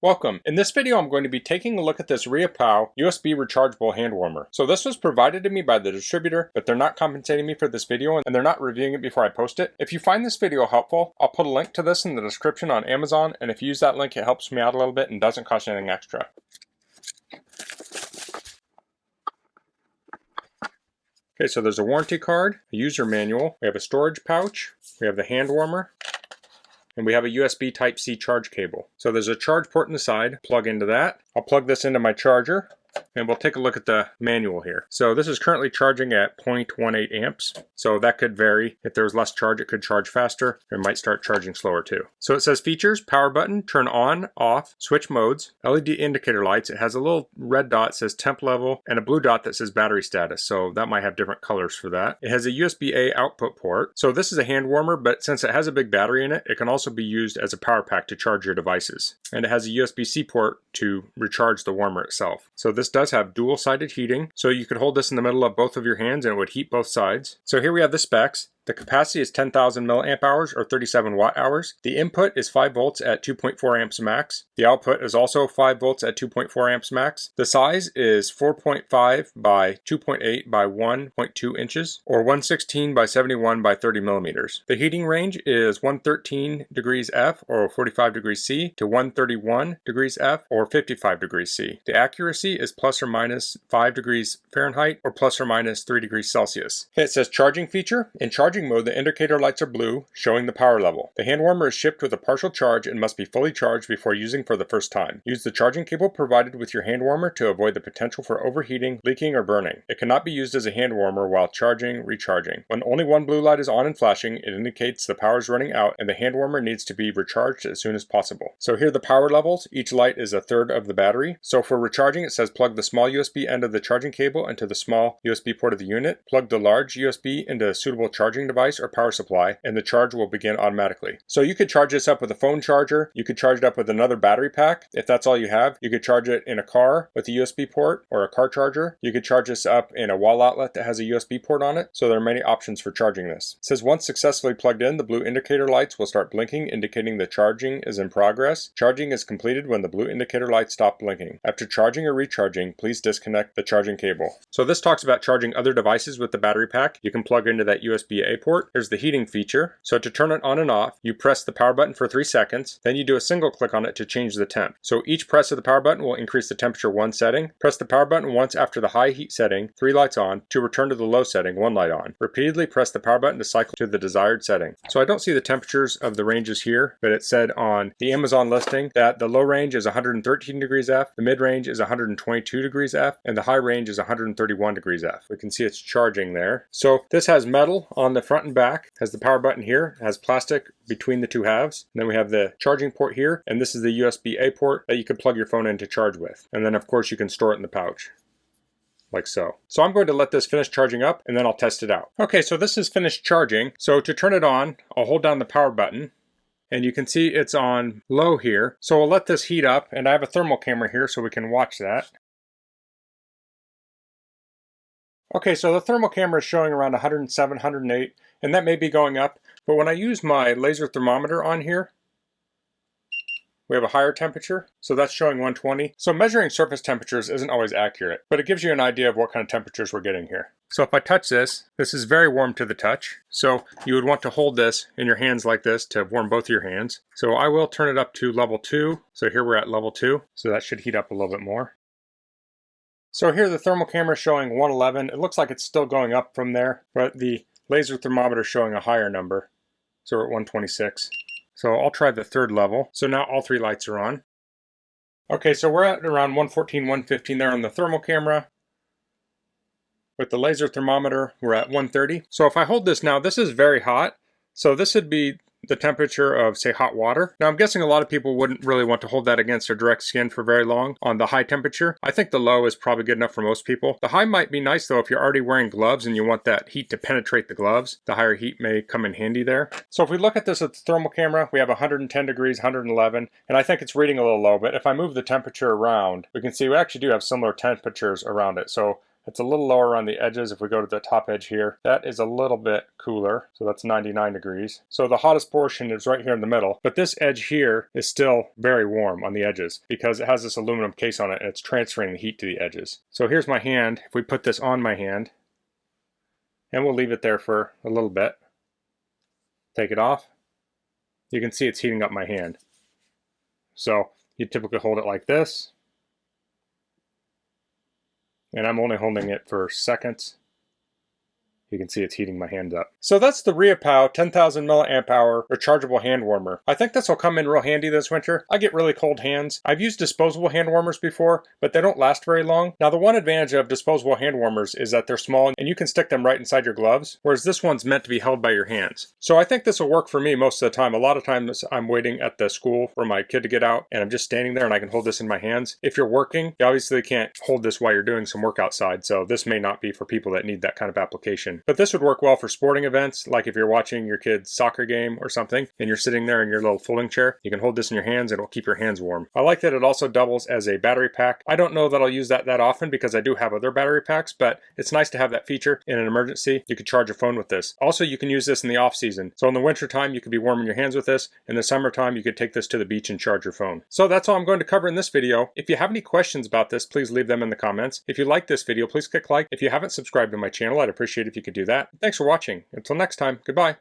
Welcome. In this video I'm going to be taking a look at this Riapow USB rechargeable hand warmer. So this was provided to me by the distributor, but they're not compensating me for this video and they're not reviewing it before I post it. If you find this video helpful, I'll put a link to this in the description on Amazon, and if you use that link it helps me out a little bit and doesn't cost anything extra. Okay, so there's a warranty card, a user manual, we have a storage pouch, we have the hand warmer, and we have a USB Type-C charge cable. So there's a charge port in the side, plug into that. I'll plug this into my charger, and we'll take a look at the manual here. So this is currently charging at 0.18 amps. So that could vary. If there's less charge, it could charge faster. It might start charging slower too. So it says features, power button, turn on, off, switch modes, LED indicator lights. It has a little red dot that says temp level and a blue dot that says battery status. So that might have different colors for that. It has a USB-A output port. So this is a hand warmer, but since it has a big battery in it, it can also be used as a power pack to charge your devices. And it has a USB-C port to recharge the warmer itself. So this does have dual-sided heating, so you could hold this in the middle of both of your hands and it would heat both sides. So here we have the specs. The capacity is 10,000 milliamp hours or 37 watt hours. The input is 5 volts at 2.4 amps max. The output is also 5 volts at 2.4 amps max. The size is 4.5 by 2.8 by 1.2 inches or 116 by 71 by 30 millimeters. The heating range is 113 degrees F or 45 degrees C to 131 degrees F or 55 degrees C. The accuracy is plus or minus 5 degrees Fahrenheit or plus or minus 3 degrees Celsius. It says charging feature. In charging mode, the indicator lights are blue, showing the power level. The hand warmer is shipped with a partial charge and must be fully charged before using for the first time. Use the charging cable provided with your hand warmer to avoid the potential for overheating, leaking, or burning. It cannot be used as a hand warmer while charging, recharging. When only one blue light is on and flashing, it indicates the power is running out and the hand warmer needs to be recharged as soon as possible. So here are the power levels. Each light is a third of the battery. So for recharging, it says plug the small USB end of the charging cable into the small USB port of the unit. Plug the large USB into a suitable charging device or power supply, and the charge will begin automatically. So you could charge this up with a phone charger. You could charge it up with another battery pack. If that's all you have, you could charge it in a car with a USB port or a car charger. You could charge this up in a wall outlet that has a USB port on it. So there are many options for charging this. It says once successfully plugged in, the blue indicator lights will start blinking, indicating the charging is in progress. Charging is completed when the blue indicator lights stop blinking. After charging or recharging, please disconnect the charging cable. So this talks about charging other devices with the battery pack. You can plug into that USB-A port. Here's the heating feature. So to turn it on and off, you press the power button for 3 seconds, then you do a single click on it to change the temp. So each press of the power button will increase the temperature 1 setting. Press the power button once after the high heat setting, 3 lights on, to return to the low setting, 1 light on. Repeatedly press the power button to cycle to the desired setting. So I don't see the temperatures of the ranges here, but it said on the Amazon listing that the low range is 113 degrees F, the mid range is 122 degrees F, and the high range is 131 degrees F. We can see it's charging there. So this has metal on the front and back, has the power button here, has plastic between the two halves, and then we have the charging port here, and this is the USB-A port that you can plug your phone in to charge with. And then of course you can store it in the pouch, like so. So I'm going to let this finish charging up and then I'll test it out. Okay, so this is finished charging. So to turn it on, I'll hold down the power button, and you can see it's on low here. So we'll let this heat up, and I have a thermal camera here so we can watch that. Okay, so the thermal camera is showing around 107, 108, and that may be going up, but when I use my laser thermometer on here, we have a higher temperature, so that's showing 120. So measuring surface temperatures isn't always accurate, but it gives you an idea of what kind of temperatures we're getting here. So if I touch this, this is very warm to the touch. So you would want to hold this in your hands like this to warm both your hands. So I will turn it up to level 2. So here we're at level 2, so that should heat up a little bit more. So here the thermal camera is showing 111. It looks like it's still going up from there, but the laser thermometer is showing a higher number. So we're at 126. So I'll try the third level. So now all 3 lights are on. Okay, so we're at around 114, 115 there on the thermal camera. With the laser thermometer, we're at 130. So if I hold this now, this is very hot. So this would be the temperature of, say, hot water. Now I'm guessing a lot of people wouldn't really want to hold that against their direct skin for very long on the high temperature. I think the low is probably good enough for most people. The high might be nice though if you're already wearing gloves and you want that heat to penetrate the gloves. The higher heat may come in handy there. So if we look at this at the thermal camera, we have 110 degrees, 111, and I think it's reading a little low, but if I move the temperature around, we can see we actually do have similar temperatures around it. So It's a little lower around the edges. If we go to the top edge here, that is a little bit cooler. So that's 99 degrees. So the hottest portion is right here in the middle. But this edge here is still very warm on the edges because it has this aluminum case on it and it's transferring the heat to the edges. So here's my hand. If we put this on my hand, and we'll leave it there for a little bit. Take it off. You can see it's heating up my hand. So you typically hold it like this. And I'm only holding it for seconds. You can see it's heating my hand up. So that's the Riapow 10,000 milliamp hour rechargeable hand warmer. I think this will come in real handy this winter. I get really cold hands. I've used disposable hand warmers before, but they don't last very long. Now the one advantage of disposable hand warmers is that they're small and you can stick them right inside your gloves, whereas this one's meant to be held by your hands. So I think this will work for me most of the time. A lot of times I'm waiting at the school for my kid to get out and I'm just standing there and I can hold this in my hands. If you're working, you obviously can't hold this while you're doing some work outside, so this may not be for people that need that kind of application. But this would work well for sporting events, like if you're watching your kid's soccer game or something, and you're sitting there in your little folding chair, you can hold this in your hands and it'll keep your hands warm. I like that it also doubles as a battery pack. I don't know that I'll use that often because I do have other battery packs, but it's nice to have that feature in an emergency. You could charge your phone with this. Also, you can use this in the off season. So in the winter time, you could be warming your hands with this. In the summertime, you could take this to the beach and charge your phone. So that's all I'm going to cover in this video. If you have any questions about this, please leave them in the comments. If you like this video, please click like. If you haven't subscribed to my channel, I'd appreciate it if you could do that. Thanks for watching. Until next time, goodbye.